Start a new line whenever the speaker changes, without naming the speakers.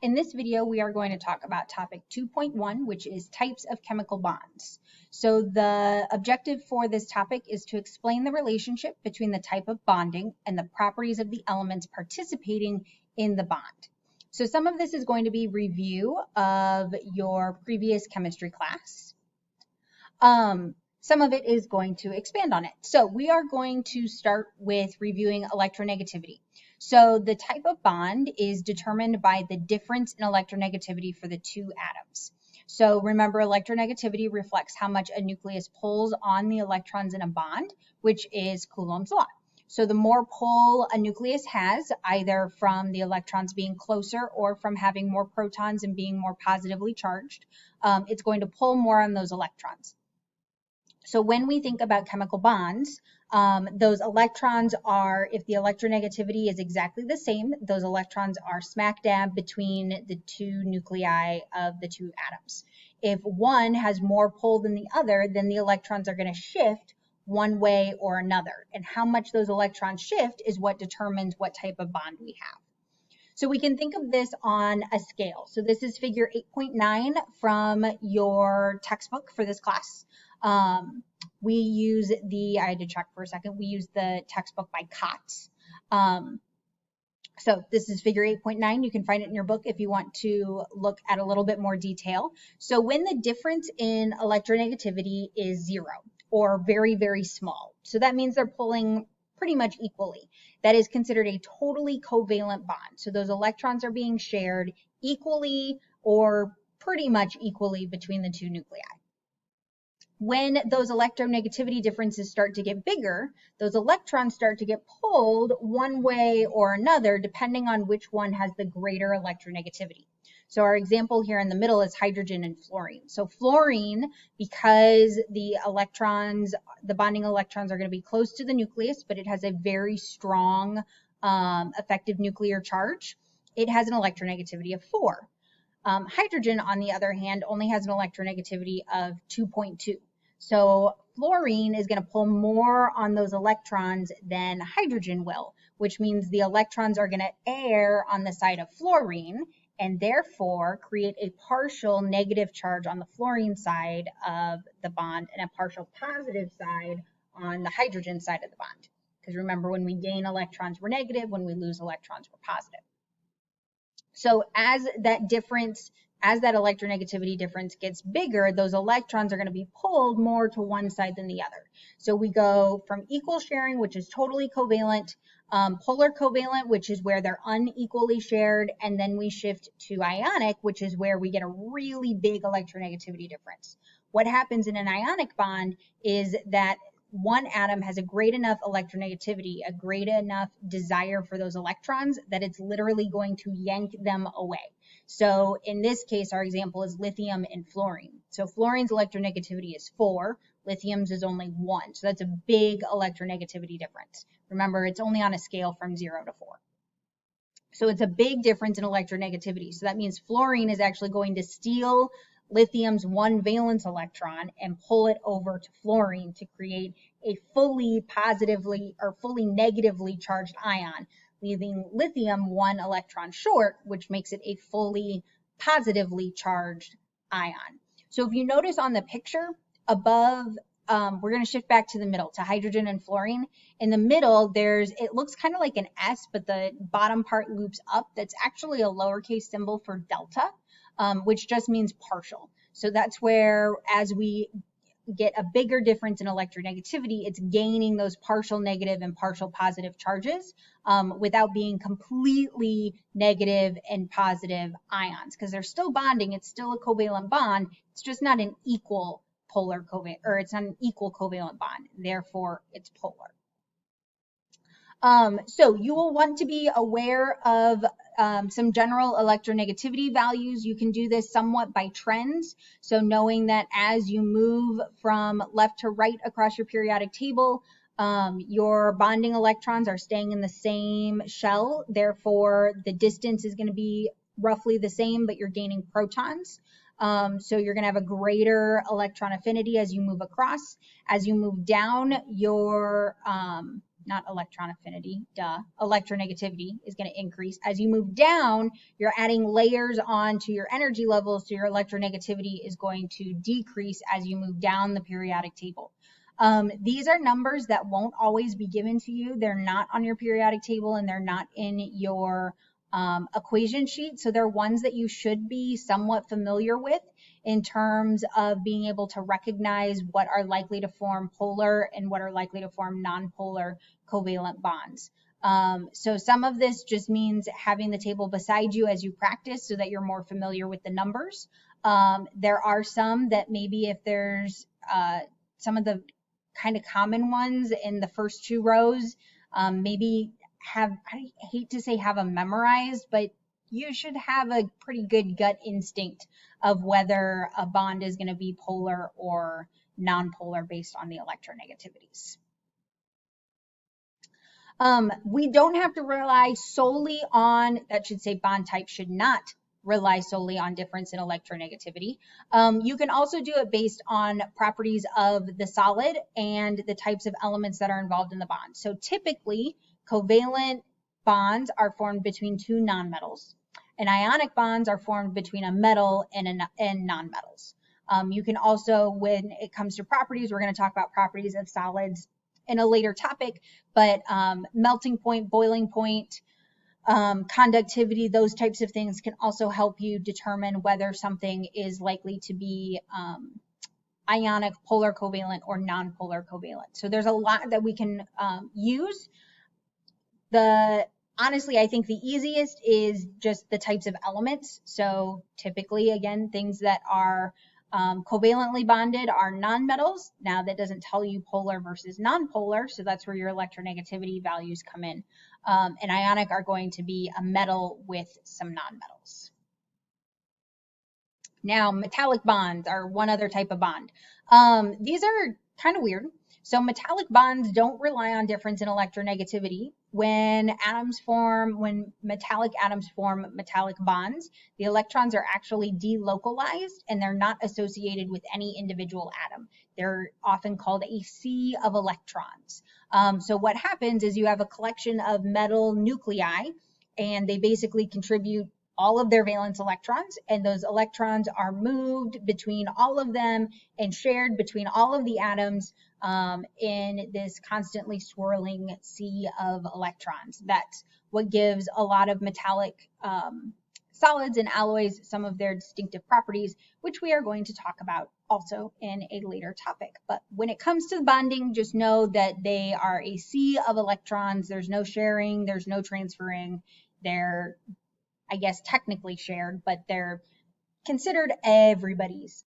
In this video, we are going to talk about topic 2.1, which is types of chemical bonds. So the objective for this topic is to explain the relationship between the type of bonding and the properties of the elements participating in the bond. So some of this is going to be review of your previous chemistry class. Some of it is going to expand on it. So we are going to start with reviewing electronegativity. So the type of bond is determined by the difference in electronegativity for the two atoms. So remember, electronegativity reflects how much a nucleus pulls on the electrons in a bond, which is Coulomb's law. So the more pull a nucleus has, either from the electrons being closer or from having more protons and being more positively charged, it's going to pull more on those electrons. So when we think about chemical bonds, those electrons are, if the electronegativity is exactly the same, those electrons are smack dab between the two nuclei of the two atoms. If one has more pull than the other, then the electrons are going to shift one way or another. And how much those electrons shift is what determines what type of bond we have. So we can think of this on a scale. So this is figure 8.9 from your textbook for this class. We use I had to check for a second, we use the textbook by Kotz. So this is figure 8.9. You can find it in your book if you want to look at a little bit more detail. So when the difference in electronegativity is 0 or very, very small, so that means they're pulling pretty much equally. That is considered a totally covalent bond. So those electrons are being shared equally or pretty much equally between the two nuclei. When those electronegativity differences start to get bigger, those electrons start to get pulled one way or another, depending on which one has the greater electronegativity. So our example here in the middle is hydrogen and fluorine. So fluorine, because the bonding electrons are going to be close to the nucleus, but it has a very strong effective nuclear charge, it has an electronegativity of 4. Hydrogen, on the other hand, only has an electronegativity of 2.2. So fluorine is going to pull more on those electrons than hydrogen will, which means the electrons are going to err on the side of fluorine and therefore create a partial negative charge on the fluorine side of the bond and a partial positive side on the hydrogen side of the bond. Because remember, when we gain electrons, we're negative. When we lose electrons, we're positive. So as that electronegativity difference gets bigger, those electrons are going to be pulled more to one side than the other. So we go from equal sharing, which is totally covalent, polar covalent, which is where they're unequally shared, and then we shift to ionic, which is where we get a really big electronegativity difference. What happens in an ionic bond is that one atom has a great enough electronegativity, a great enough desire for those electrons that it's literally going to yank them away. So in this case, our example is lithium and fluorine. So fluorine's electronegativity is 4, lithium's is only 1. So that's a big electronegativity difference. Remember, it's only on a scale from 0 to 4. So it's a big difference in electronegativity. So that means fluorine is actually going to steal lithium's 1 valence electron and pull it over to fluorine to create a fully positively or fully negatively charged ion, leaving lithium 1 electron short, which makes it a fully positively charged ion. So if you notice on the picture above, we're going to shift back to the middle, to hydrogen and fluorine. In the middle, it looks kind of like an S, but the bottom part loops up. That's actually a lowercase symbol for delta, which just means partial. So that's where, as we get a bigger difference in electronegativity, it's gaining those partial negative and partial positive charges without being completely negative and positive ions, because they're still bonding. It's still a covalent bond. It's just not an equal polar covalent, or it's not an equal covalent bond. Therefore, it's polar. So you will want to be aware of some general electronegativity values. You can do this somewhat by trends. So knowing that as you move from left to right across your periodic table, your bonding electrons are staying in the same shell. Therefore, the distance is going to be roughly the same, but you're gaining protons. So you're going to have a greater electron affinity as you move across. As you move down your not electron affinity, electronegativity is going to increase. As you move down, you're adding layers onto your energy levels, so your electronegativity is going to decrease as you move down the periodic table. These are numbers that won't always be given to you. They're not on your periodic table and they're not in your equation sheet. So they're ones that you should be somewhat familiar with in terms of being able to recognize what are likely to form polar and what are likely to form nonpolar covalent bonds. So some of this just means having the table beside you as you practice so that you're more familiar with the numbers. There are some that maybe if there's some of the kind of common ones in the first two rows, maybe have, I hate to say have them memorized, but you should have a pretty good gut instinct of whether a bond is going to be polar or nonpolar based on the electronegativities. We don't have to rely solely on, that should say bond type should not rely solely on difference in electronegativity. You can also do it based on properties of the solid and the types of elements that are involved in the bond. So typically, covalent bonds are formed between two nonmetals, and ionic bonds are formed between a metal and nonmetals. You can also, when it comes to properties, we're going to talk about properties of solids in a later topic, but melting point, boiling point, conductivity, those types of things can also help you determine whether something is likely to be ionic, polar covalent, or non-polar covalent. So there's a lot that we can use. Honestly, I think the easiest is just the types of elements. So typically, again, things that are covalently bonded are nonmetals. Now that doesn't tell you polar versus nonpolar, so that's where your electronegativity values come in. And ionic are going to be a metal with some nonmetals. Now, metallic bonds are one other type of bond. These are kind of weird. So metallic bonds don't rely on difference in electronegativity. When metallic atoms form metallic bonds, the electrons are actually delocalized and they're not associated with any individual atom. They're often called a sea of electrons. So what happens is you have a collection of metal nuclei and they basically contribute all of their valence electrons, and those electrons are moved between all of them and shared between all of the atoms in this constantly swirling sea of electrons. That's what gives a lot of metallic solids and alloys some of their distinctive properties, which we are going to talk about also in a later topic. But when it comes to bonding, just know that they are a sea of electrons. There's no sharing, there's no transferring. They're, I guess, technically shared, but they're considered everybody's